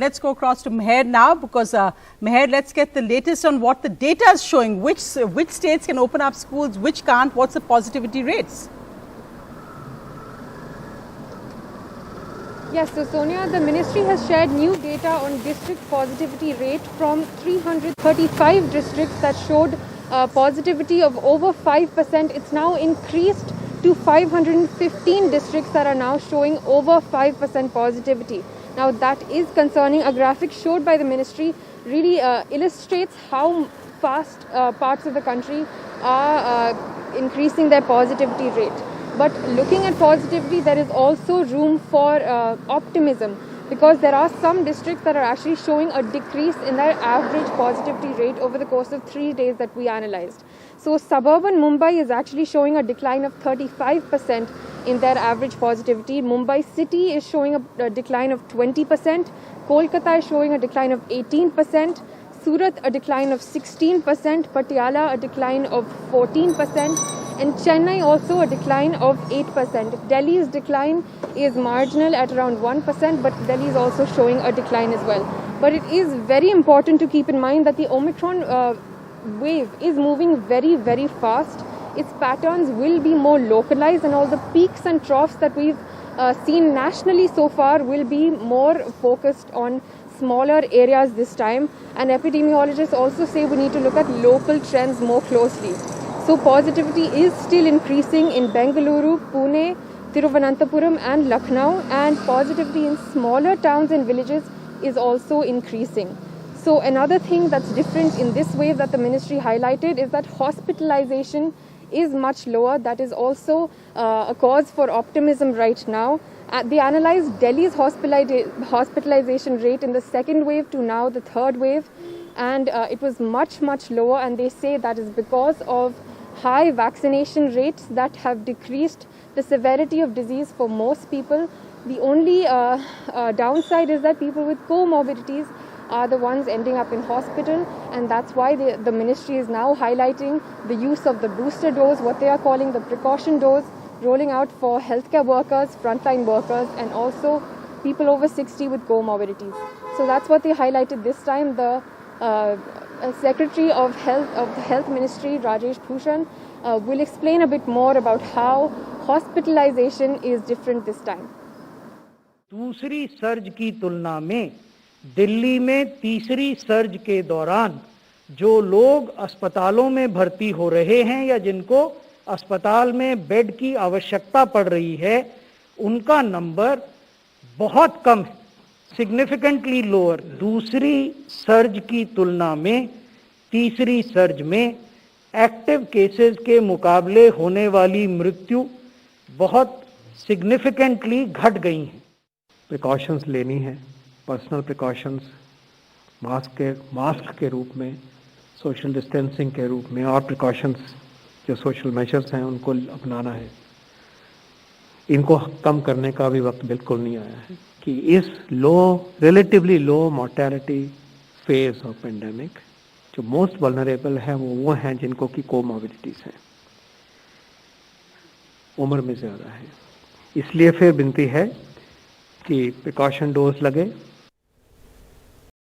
let's go across to Meher now, because Meher, let's get the latest on what the data is showing. Which states can open up schools, which can't? What's the positivity rates? Yes, so Sonia, the ministry has shared new data on district positivity rate from 335 districts that showed positivity of over 5%. It's now increased to 515 districts that are now showing over 5% positivity. Now that is concerning. A graphic showed by the ministry really illustrates how fast parts of the country are increasing their positivity rate. But looking at positivity, there is also room for optimism, because there are some districts that are actually showing a decrease in their average positivity rate over the course of 3 days that we analyzed. So suburban Mumbai is actually showing a decline of 35% in their average positivity. Mumbai city is showing a decline of 20%. Kolkata is showing a decline of 18%. Surat a decline of 16%. Patiala a decline of 14%. And Chennai also a decline of 8%. Delhi's decline is marginal at around 1%, but Delhi is also showing a decline as well. But it is very important to keep in mind that the Omicron wave is moving very, very fast. Its patterns will be more localized, and all the peaks and troughs that we've seen nationally so far will be more focused on smaller areas this time. And epidemiologists also say we need to look at local trends more closely. So positivity is still increasing in Bengaluru, Pune, Thiruvananthapuram and Lucknow, and positivity in smaller towns and villages is also increasing. So another thing that's different in this wave that the ministry highlighted is that hospitalization is much lower. That is also a cause for optimism right now. They analyzed Delhi's hospitalization rate in the second wave to now the third wave, and it was much, much lower, and they say that is because of high vaccination rates that have decreased the severity of disease for most people. The only downside is that people with comorbidities are the ones ending up in hospital, and that's why the ministry is now highlighting the use of the booster dose, what they are calling the precaution dose, rolling out for healthcare workers, frontline workers, and also people over 60 with comorbidities. So that's what they highlighted this time. The Secretary of the Health Ministry, Rajesh Bhushan, will explain a bit more about how hospitalization is different this time. दूसरी surge की तुलना में दिल्ली में तीसरी surge के दौरान जो लोग अस्पतालों में भर्ती हो रहे हैं या जिनको अस्पताल में बेड की आवश्यकता पड़ रही है, उनका नंबर बहुत कम है, सिग्निफिकेंटली लोअर। दूसरी सर्ज की तुलना में तीसरी सर्ज में एक्टिव केसेस के मुकाबले होने वाली मृत्यु बहुत सिग्निफिकेंटली घट गई हैं। प्रिकॉशंस लेनी है, पर्सनल प्रिकॉशंस, मास्क के रूप में, सोशल डिस्टेंसिंग के रूप में, और प्रिकॉशंस जो सोशल मेजर्स हैं उनको अपनाना है। इनको कम करने का भी वक्त बिल्कुल नहीं आया है कि इस relatively low mortality phase of pandemic जो मोस्ट वल्नरेबल है वो हैं जिनको की कोमॉर्बिडिटीज हैं, उम्र में ज़्यादा है। इसलिए फिर विनती है कि प्रिकॉशन डोज लगे,